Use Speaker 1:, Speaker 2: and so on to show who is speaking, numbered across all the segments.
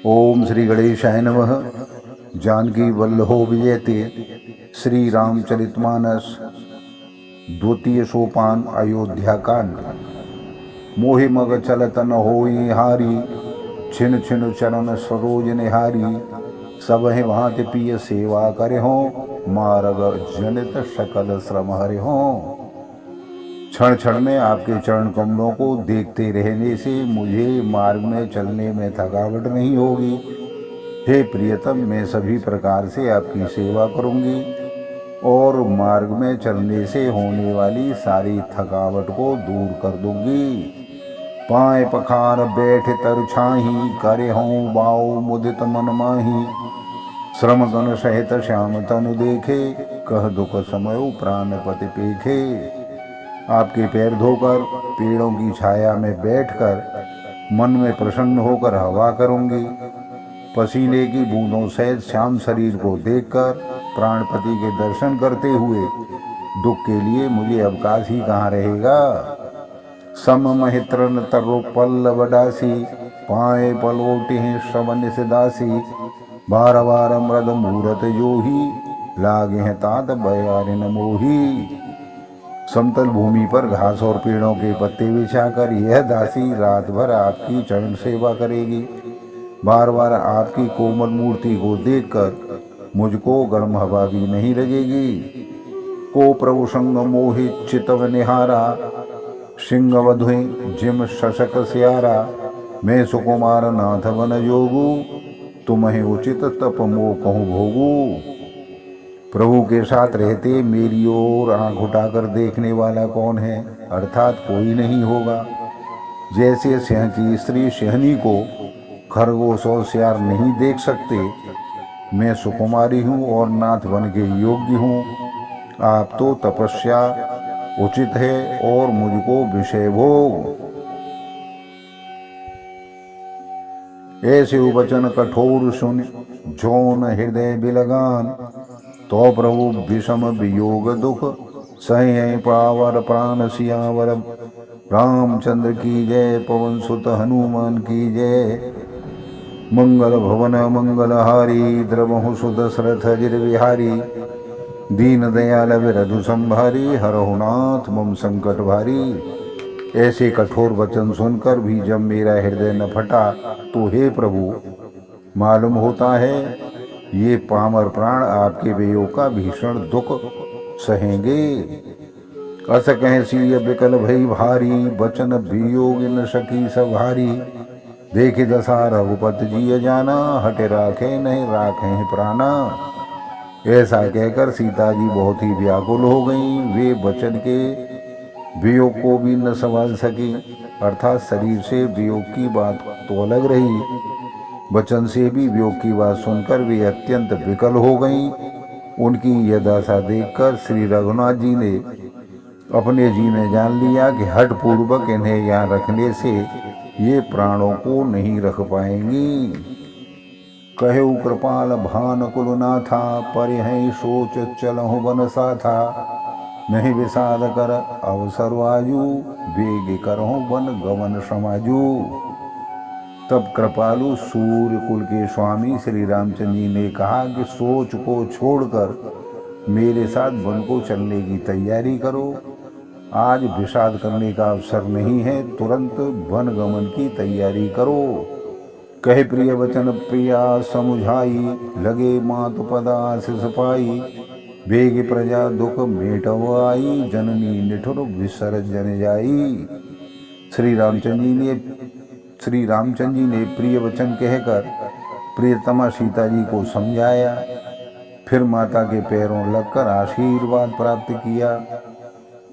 Speaker 1: ओम श्री गणेशाय नमः। जानकी वल्लभो विजयते। श्री रामचरितमानस द्वितीय सोपान अयोध्या कांड। मोहि मग चलत न होई हारी, छिन छिन चरण सरोज निहारी। सब है भांति पिय सेवा करे हो, मार्ग जनित सकल श्रम हरे हो। क्षण क्षण में आपके चरण कमलों को देखते रहने से मुझे मार्ग में चलने में थकावट नहीं होगी। हे प्रियतम, मैं सभी प्रकार से आपकी सेवा करूंगी और मार्ग में चलने से होने वाली सारी थकावट को दूर कर दूंगी। पाए पखार बैठ तर छाही, करे हों बाऊ मुदित मन माही। श्रम गण सहित श्याम तनु देखे, कह दुख समय प्राणपति पेखे। आपके पैर धोकर पेड़ों की छाया में बैठकर मन में प्रसन्न होकर हवा करूंगी। पसीने की बूंदों सहित श्याम शरीर को देखकर प्राणपति के दर्शन करते हुए दुख के लिए मुझे अवकाश ही कहाँ रहेगा। सम महित्रन तरो पल्लव डासी, पाए पलोटे श्रवण सिदासी। बार बार मृद मूरत जोही, लागे हैं तात बयारिन मोही। समतल भूमि पर घास और पेड़ों के पत्ते बिछाकर यह दासी रात भर आपकी चरण सेवा करेगी। बार बार आपकी कोमल मूर्ति को देखकर मुझको गर्म हवा भी नहीं लगेगी। को प्रभु संग मोहित चितव निहारा, सिंह वधुए जिम शशक स्यारा। मैं सुकुमार नाथ वन जोगू, तुम्हें उचित तप मोह कहूँ भोगू। प्रभु के साथ रहते मेरी ओर आंख उठाकर देखने वाला कौन है, अर्थात कोई नहीं होगा। जैसे सिंह की स्त्री सिंहनी को खरगोश और सियार नहीं देख सकते, मैं सुकुमारी हूँ और नाथ बन के योग्य हूँ। आप तो तपस्या उचित है और मुझको विषय भोग। ऐसे वचन कठोर सुन जौन हृदय बिलगान। तो प्रभु विषम वियोग दुख, सहे पावर प्राण सियावर। रामचंद्र की जय, पवन सुत हनुमान की जय। मंगल भवन मंगलहारी, द्रवहु सुदशरथ अजिर विहारी। दीन दयाल विरधु संभारी, हरहु नाथ मम संकट भारी। ऐसे कठोर वचन सुनकर भी जब मेरा हृदय न फटा, तो हे प्रभु, मालूम होता है ये पामर प्राण आपके वियोग का भीषण दुख सहेंगे। अस कह सीय विकल भई भारी, बचन वियोग न सकी सभारी। देखे दशा रघुपति जी जाना, हटे राखे नहीं राखे प्राणा। ऐसा कहकर सीता जी बहुत ही व्याकुल हो गईं। वे बचन के वियोग को भी न संभाल सकी, अर्थात शरीर से वियोग की बात तो अलग रही, वचन से भी वियोग की बात सुनकर वे अत्यंत विकल हो गईं। उनकी यह दशा देखकर श्री रघुनाथ जी ने अपने जी में जान लिया कि हठ पूर्वक इन्हें यहाँ रखने से ये प्राणों को नहीं रख पाएंगी। कहेउ कृपाल भान कुलनाथा, परिहै सोच चलहु बन साथा। नहीं विषाद कर अवसर आजू, वेग करहु वन गवन समाजू। तब कृपालु सूर्य कुल के स्वामी श्री रामचंद्र जी ने कहा कि सोच को छोड़कर मेरे साथ वन को चलने की तैयारी करो। आज विषाद करने का अवसर नहीं है, तुरंत वन गमन की तैयारी करो। कहे प्रिय वचन प्रिया समुझाई, लगे मातु पदा आशीष पाई। वेग प्रजा दुख मेटवाई, जननी निठुर विसर्जन जाई। श्री रामचंद्र जी ने प्रिय वचन कहकर प्रियतमा सीता जी को समझाया। फिर माता के पैरों लगकर आशीर्वाद प्राप्त किया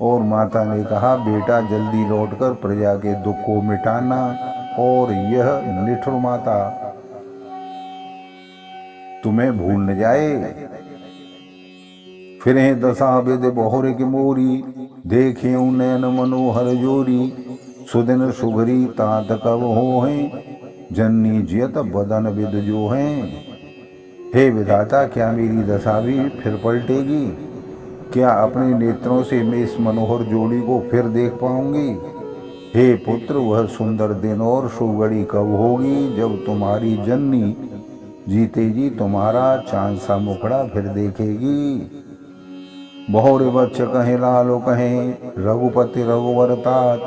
Speaker 1: और माता ने कहा, बेटा जल्दी लौटकर प्रजा के दुख को मिटाना और यह निठुर माता तुम्हें भूल न जाए। फिर दशा विद बहुर की मोरी, देखे नयन मनोहर जोरी। सुदिन सुघरी तात कब हो हैं, जननी जियत बदन विद जो हैं। हे विधाता, क्या मेरी दशा भी फिर पलटेगी? क्या अपने नेत्रों से मैं इस मनोहर जोड़ी को फिर देख पाऊंगी? हे पुत्र, वह सुंदर दिन और सुघड़ी कब होगी जब तुम्हारी जननी जीते जी तुम्हारा चांद सा मुखड़ा फिर देखेगी। बहुरे बच्च कहें लालो कहें रघुपति रघुवर तात,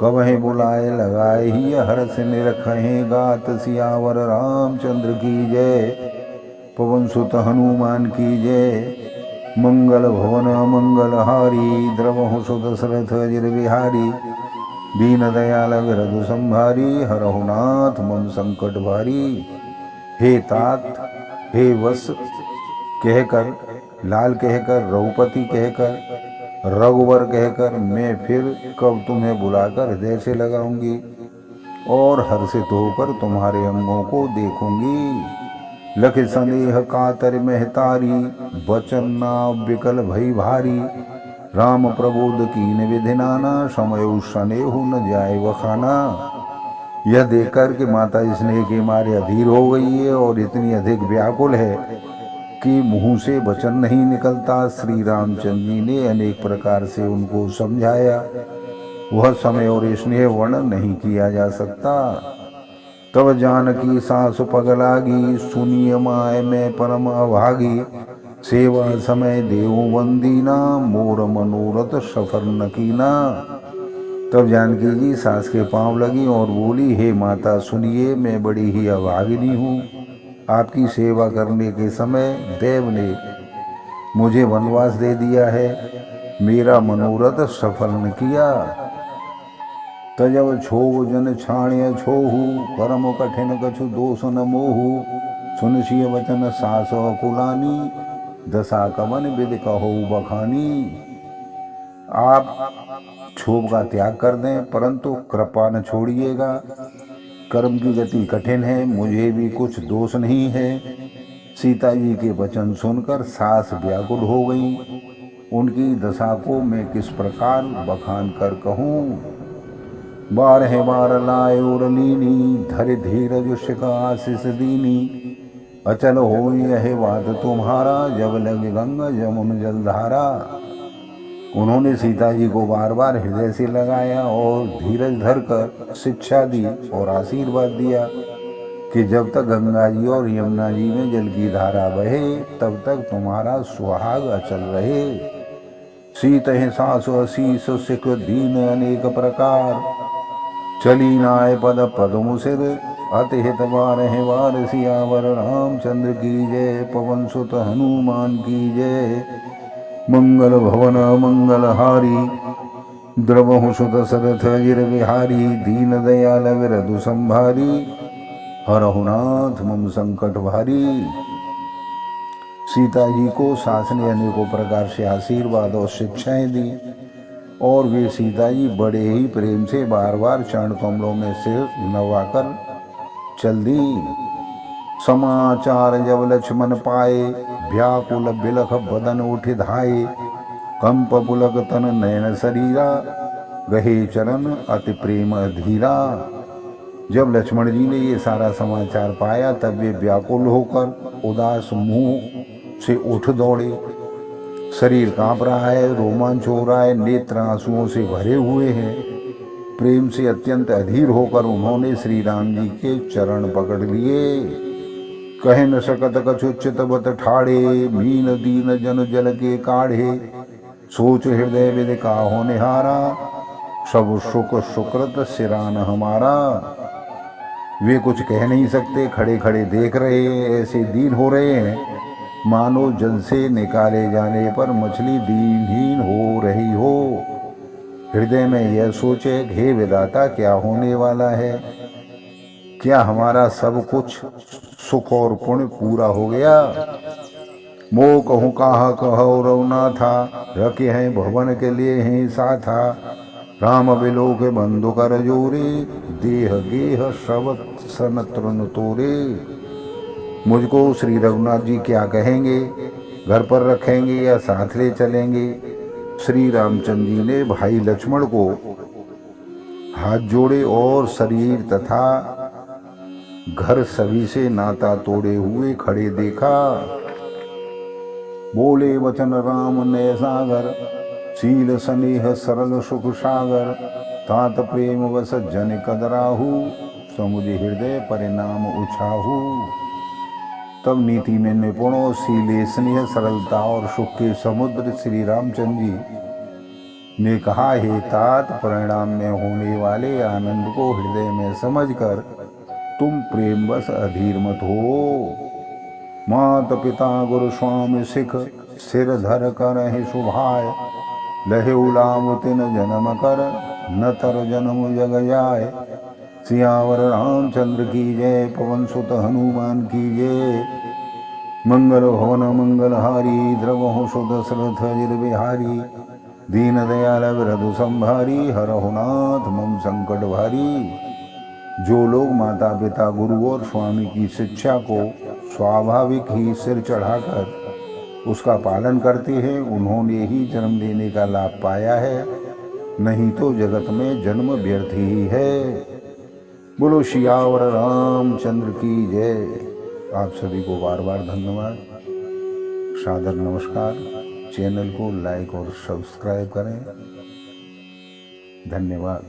Speaker 1: कबहें बुलाए लगाए ही हर्ष निरखें गात। सियावर रामचंद्र की जय, पवन सुत हनुमान की जय। मंगल भवन मंगल हारी, द्रवहु सुदशरथ अजिर बिहारी। दीन दयाल विरधु संभारी, हरहु नाथ मम संकट भारी। हे तात, हे वत्स कहकर, लाल कहकर, रघुपति कहकर, रघुवर कहकर मैं फिर कब तुम्हें बुलाकर हृदय से लगाऊंगी और हर्षित होकर तुम्हारे अंगों को देखूंगी। लख स्नेह कातर महतारी, बचन नाव विकल भई भारी। राम प्रबोध कीन विधि नाना, समय स्नेहु न जाए वखाना। यह देखकर कि माता स्नेह के मारे अधीर हो गई है और इतनी अधिक व्याकुल है कि मुंह से वचन नहीं निकलता, श्री रामचंद्र जी ने अनेक प्रकार से उनको समझाया। वह समय और स्नेह वर्णन नहीं किया जा सकता। तब जानकी सास पगलागी, सुनिय माय में परम अभागी। सेवा समय देव वंदीना, मोर मनोरथ सफर न कीना। तब जानकी जी सास के पांव लगी और बोली, हे माता सुनिए, मैं बड़ी ही अभागिनी हूँ। आपकी सेवा करने के समय देव ने मुझे वनवास दे दिया है, मेरा मनोरथ सफल न किया। तजब छोह जन छाण्य छोहू, कर्म कठिन कछु दोष न मोहू। सुनसिय वचन सास कुलानी, दशा कवन विद कहो बखानी। आप क्षोभ का त्याग कर दें, परंतु कृपा न छोड़िएगा। कर्म की गति कठिन है, मुझे भी कुछ दोष नहीं है। सीता जी के वचन सुनकर सास व्याकुल हो गई। उनकी दशा को मैं किस प्रकार बखान कर कहूँ। बारह बार लाए और लीनी, धर धीरज शिखा आशीष दीनी। अचल हो यह बात तुम्हारा, जब लगे गंगा जमुन जलधारा। उन्होंने सीता जी को बार बार हृदय से लगाया और धीरज धरकर शिक्षा दी और आशीर्वाद दिया कि जब तक गंगा जी और यमुना जी में जल की धारा बहे तब तक तुम्हारा सुहाग अचल रहे। सीत सास शीस सिख दीन अनेक प्रकार, चली नाय पद पद्म सिर। अति हित बारह बार सियावर रामचंद्र की जय, पवन सुत हनुमान की जय। मंगल भवन मंगल हारी, द्रवहु सुत सरथ अजिर बिहारी। दीन दयाल विरधु संभारी, हरहु नाथ मम संकट भारी। सीता जी को सास ने अनेकों प्रकार से आशीर्वाद और शिक्षाएं दी और वे सीता जी बड़े ही प्रेम से बार बार चरण कमलों में सिर नवाकर चल दी। समाचार जब लक्ष्मण पाए, व्याकुल बिलख बदन उठ धाये। कंप पुलक तन नयन शरीरा, गहे चरण अति प्रेम धीरा। जब लक्ष्मण जी ने ये सारा समाचार पाया तब वे व्याकुल होकर उदास मुंह से उठ दौड़े। शरीर कांप रहा है, रोमांच हो रहा है, नेत्र आंसुओं से भरे हुए हैं। प्रेम से अत्यंत अधीर होकर उन्होंने श्री राम जी के चरण पकड़ लिए। कह न सकत कछु चितवत ठाड़े, मीन दीन जन जल के काढ़े। सोच हृदय विद काहो निहारा, सब सुख सुकृत सिरान हमारा। वे कुछ कह नहीं सकते, खड़े खड़े देख रहे हैं, ऐसे दीन हो रहे हैं मानो जल से निकाले जाने पर मछली दीनहीन हो रही हो। हृदय में यह सोचे, हे विधाता क्या होने वाला है, क्या हमारा सब कुछ सुख और पुण्य पूरा हो गया। मोह कहूँ कहा कहो रौना था, रखे हैं भवन के लिए हैं साथा। राम बिलोक बंधु कर जोरे, देह गेह सब सन तृण तोरे। मुझको श्री रघुनाथ जी क्या कहेंगे, घर पर रखेंगे या साथ ले चलेंगे। श्री रामचंद्र जी ने भाई लक्ष्मण को हाथ जोड़े और शरीर तथा घर सभी से नाता तोड़े हुए खड़े देखा। बोले वचन राम ने सागर, शील स्नेह सरल सुख सागर। तात प्रेम वस जन कदराहू, समुझ हृदय परिणाम उछाहू। तब नीति में निपुण और शीले स्नेह सरलता और सुख के समुद्र श्री रामचंद्र जी ने कहा, हे तात, परिणाम में होने वाले आनंद को हृदय में समझकर तुम प्रेमवश अधीर मत हो। मात पिता गुरु स्वामी सिख सिर धर कर है सुभाय, लहे उलाम तिन जन्म कर न तर जन्म जग जाय। सियावर रामचंद्र की जय, पवन सुत हनुमान की जय। मंगल भवन मंगलहारी, द्रवहु सुत दशरथ अजिर बिहारी। दीन दयाल विरधु संभारी, हरहु नाथ मम संकट भारी। जो लोग माता पिता गुरु और स्वामी की शिक्षा को स्वाभाविक ही सिर चढ़ाकर उसका पालन करते हैं, उन्होंने ही जन्म लेने का लाभ पाया है, नहीं तो जगत में जन्म व्यर्थ ही है। बोलो सियावर रामचंद्र की जय। आप सभी को बार बार धन्यवाद, सादर नमस्कार। चैनल को लाइक और सब्सक्राइब करें। धन्यवाद।